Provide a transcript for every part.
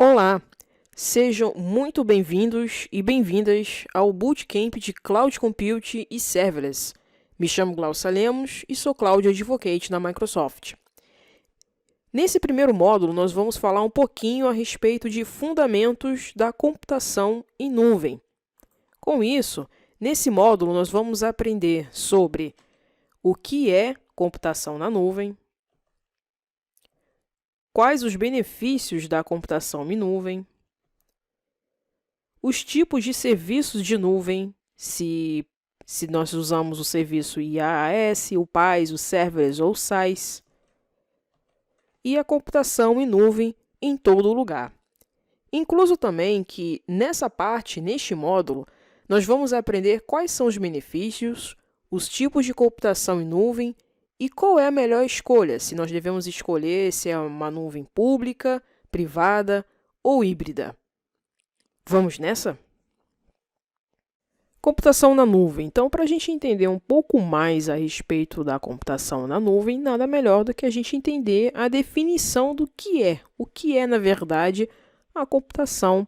Olá, sejam muito bem-vindos e bem-vindas ao Bootcamp de Cloud Compute e Serverless. Me chamo Glaucia Lemos e sou Cloud Advocate na Microsoft. Nesse primeiro módulo, nós vamos falar um pouquinho a respeito de fundamentos da computação em nuvem. Com isso, nesse módulo, nós vamos aprender sobre o que é computação na nuvem, quais os benefícios da computação em nuvem, os tipos de serviços de nuvem, se nós usamos o serviço IaaS, o PaaS, o Serverless ou o SaaS, e a computação em nuvem em todo lugar. Incluso também que nessa parte, neste módulo, nós vamos aprender quais são os benefícios, os tipos de computação em nuvem e qual é a melhor escolha, se nós devemos escolher se é uma nuvem pública, privada ou híbrida. Vamos nessa? Computação na nuvem. Então, para a gente entender um pouco mais a respeito da computação na nuvem, nada melhor do que a gente entender a definição do que é. O que é, na verdade, a computação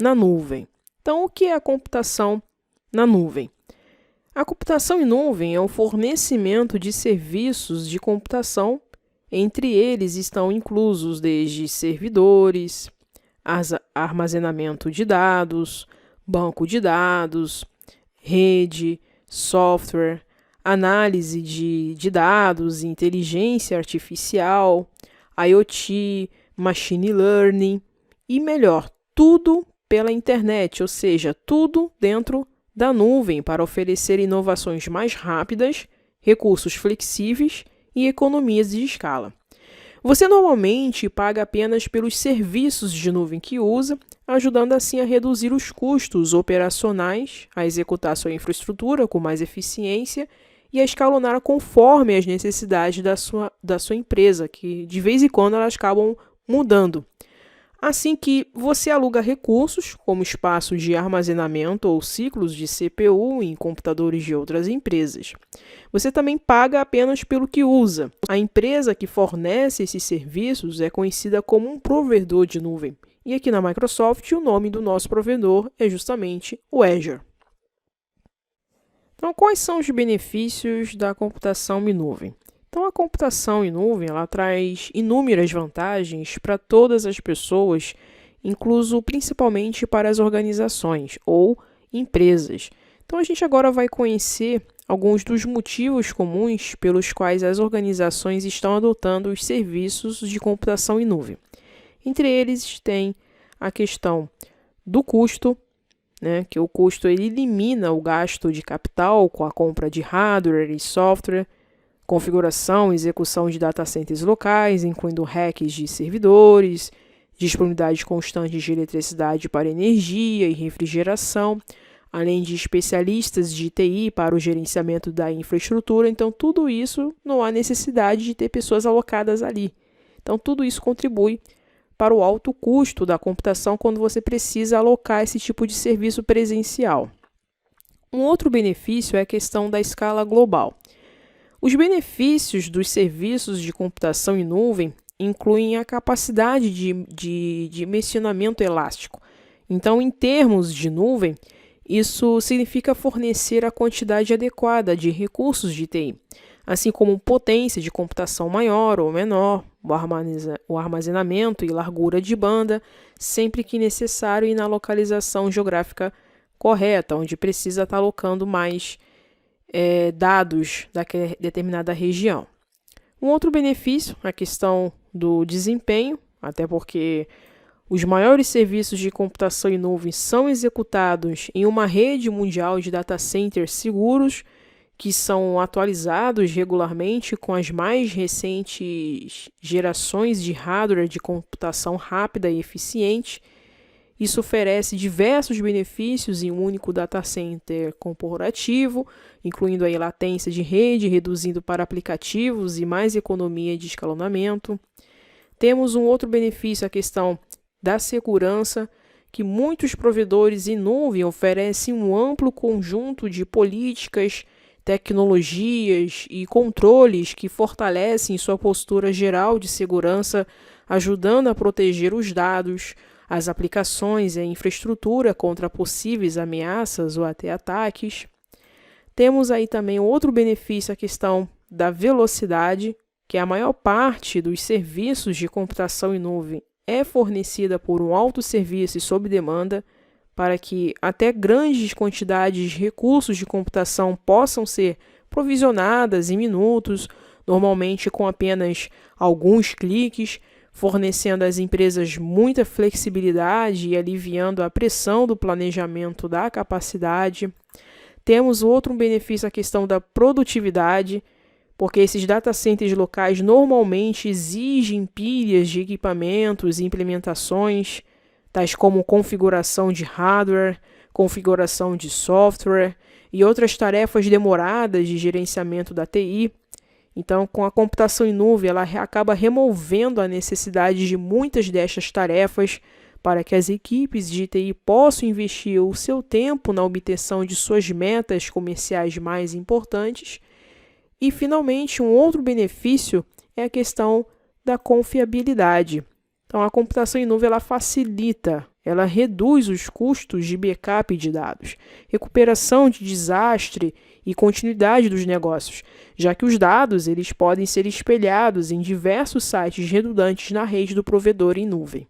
na nuvem. Então, o que é a computação na nuvem? A computação em nuvem é o fornecimento de serviços de computação. Entre eles estão inclusos desde servidores, armazenamento de dados, banco de dados, rede, software, análise de dados, inteligência artificial, IoT, machine learning e, melhor, tudo pela internet, ou seja, tudo dentro da nuvem para oferecer inovações mais rápidas, recursos flexíveis e economias de escala. Você normalmente paga apenas pelos serviços de nuvem que usa, ajudando assim a reduzir os custos operacionais, a executar sua infraestrutura com mais eficiência e a escalonar conforme as necessidades da sua empresa, que de vez em quando elas acabam mudando. Assim que você aluga recursos, como espaços de armazenamento ou ciclos de CPU em computadores de outras empresas. Você também paga apenas pelo que usa. A empresa que fornece esses serviços é conhecida como um provedor de nuvem. E aqui na Microsoft, o nome do nosso provedor é justamente o Azure. Então, quais são os benefícios da computação em nuvem? Então, a computação em nuvem ela traz inúmeras vantagens para todas as pessoas, incluso principalmente para as organizações ou empresas. Então, a gente agora vai conhecer alguns dos motivos comuns pelos quais as organizações estão adotando os serviços de computação em nuvem. Entre eles tem a questão do custo, que o custo ele elimina o gasto de capital com a compra de hardware e software, configuração e execução de data centers locais, incluindo racks de servidores, disponibilidade constante de eletricidade para energia e refrigeração, além de especialistas de TI para o gerenciamento da infraestrutura. Então, tudo isso não há necessidade de ter pessoas alocadas ali. Então, tudo isso contribui para o alto custo da computação quando você precisa alocar esse tipo de serviço presencial. Um outro benefício é a questão da escala global. Os benefícios dos serviços de computação em nuvem incluem a capacidade de dimensionamento elástico. Então, em termos de nuvem, isso significa fornecer a quantidade adequada de recursos de TI, assim como potência de computação maior ou menor, o armazenamento e largura de banda, sempre que necessário e na localização geográfica correta, onde precisa estar alocando mais dados daquela determinada região. Um outro benefício, a questão do desempenho, até porque os maiores serviços de computação em nuvem são executados em uma rede mundial de data centers seguros, que são atualizados regularmente com as mais recentes gerações de hardware de computação rápida e eficiente. Isso oferece diversos benefícios em um único data center corporativo, incluindo aí latência de rede, reduzindo para aplicativos e mais economia de escalonamento. Temos um outro benefício, a questão da segurança, que muitos provedores em nuvem oferecem um amplo conjunto de políticas, tecnologias e controles que fortalecem sua postura geral de segurança ajudando a proteger os dados, as aplicações e a infraestrutura contra possíveis ameaças ou até ataques. Temos aí também outro benefício, a questão da velocidade, que a maior parte dos serviços de computação em nuvem é fornecida por um autosserviço e sob demanda, para que até grandes quantidades de recursos de computação possam ser provisionadas em minutos, normalmente com apenas alguns cliques, fornecendo às empresas muita flexibilidade e aliviando a pressão do planejamento da capacidade. Temos outro benefício, a questão da produtividade, porque esses data centers locais normalmente exigem pilhas de equipamentos e implementações, tais como configuração de hardware, configuração de software e outras tarefas demoradas de gerenciamento da TI. Então, com a computação em nuvem, ela acaba removendo a necessidade de muitas destas tarefas para que as equipes de TI possam investir o seu tempo na obtenção de suas metas comerciais mais importantes. E, finalmente, um outro benefício é a questão da confiabilidade. Então, a computação em nuvem ela facilita, ela reduz os custos de backup de dados, recuperação de desastre e continuidade dos negócios, já que os dados eles podem ser espelhados em diversos sites redundantes na rede do provedor em nuvem.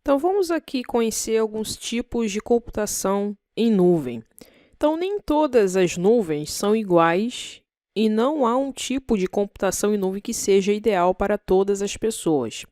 Então, vamos aqui conhecer alguns tipos de computação em nuvem. Então, nem todas as nuvens são iguais e não há um tipo de computação em nuvem que seja ideal para todas as pessoas.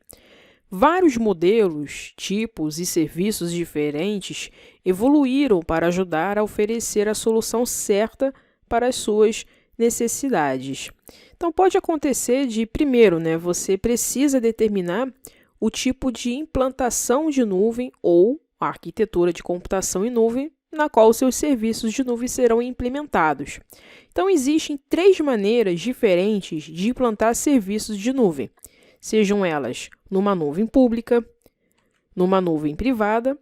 Vários modelos, tipos e serviços diferentes evoluíram para ajudar a oferecer a solução certa para as suas necessidades. Então, pode acontecer de, primeiro, você precisa determinar o tipo de implantação de nuvem ou a arquitetura de computação em nuvem na qual os seus serviços de nuvem serão implementados. Então, existem 3 maneiras diferentes de implantar serviços de nuvem, sejam elas numa nuvem pública, numa nuvem privada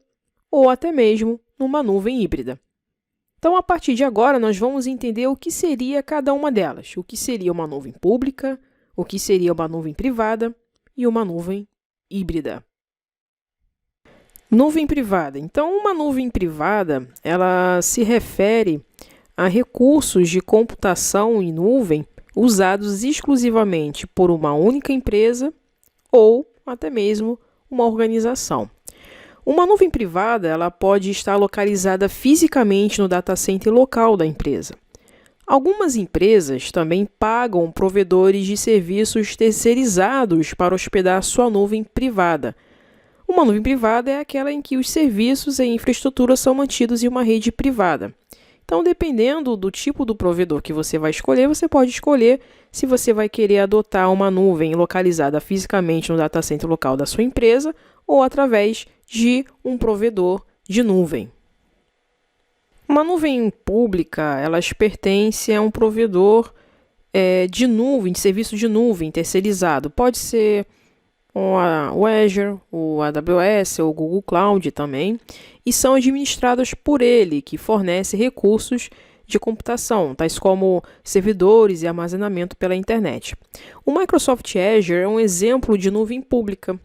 ou até mesmo numa nuvem híbrida. Então, a partir de agora, nós vamos entender o que seria cada uma delas, o que seria uma nuvem pública, o que seria uma nuvem privada e uma nuvem híbrida. Nuvem privada. Então, uma nuvem privada, ela se refere a recursos de computação em nuvem usados exclusivamente por uma única empresa ou até mesmo uma organização. Uma nuvem privada, ela pode estar localizada fisicamente no data center local da empresa. Algumas empresas também pagam provedores de serviços terceirizados para hospedar sua nuvem privada. Uma nuvem privada é aquela em que os serviços e infraestrutura são mantidos em uma rede privada. Então, dependendo do tipo do provedor que você vai escolher, você pode escolher se você vai querer adotar uma nuvem localizada fisicamente no data center local da sua empresa ou através de um provedor de nuvem. Uma nuvem pública, elas pertencem a um provedor de nuvem, de serviço de nuvem terceirizado. Pode ser o Azure, o AWS ou o Google Cloud também, e são administradas por ele, que fornece recursos de computação, tais como servidores e armazenamento pela internet. O Microsoft Azure é um exemplo de nuvem pública.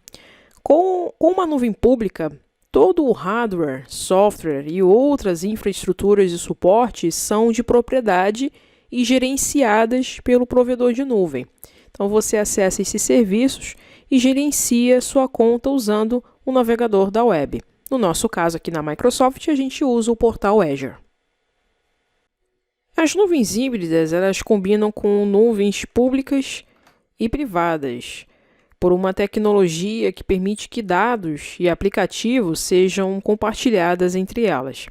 Com uma nuvem pública, todo o hardware, software e outras infraestruturas de suporte são de propriedade e gerenciadas pelo provedor de nuvem. Então, você acessa esses serviços e gerencia sua conta usando o navegador da web. No nosso caso aqui na Microsoft, a gente usa o portal Azure. As nuvens híbridas, elas combinam com nuvens públicas e privadas, por uma tecnologia que permite que dados e aplicativos sejam compartilhadas entre elas,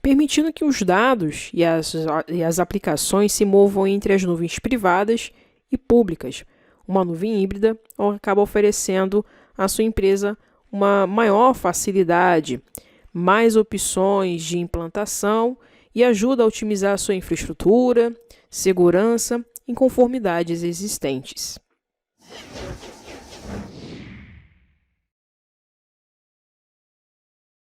permitindo que os dados e as aplicações se movam entre as nuvens privadas e públicas. Uma nuvem híbrida acaba oferecendo à sua empresa uma maior facilidade, mais opções de implantação e ajuda a otimizar a sua infraestrutura, segurança e conformidades existentes.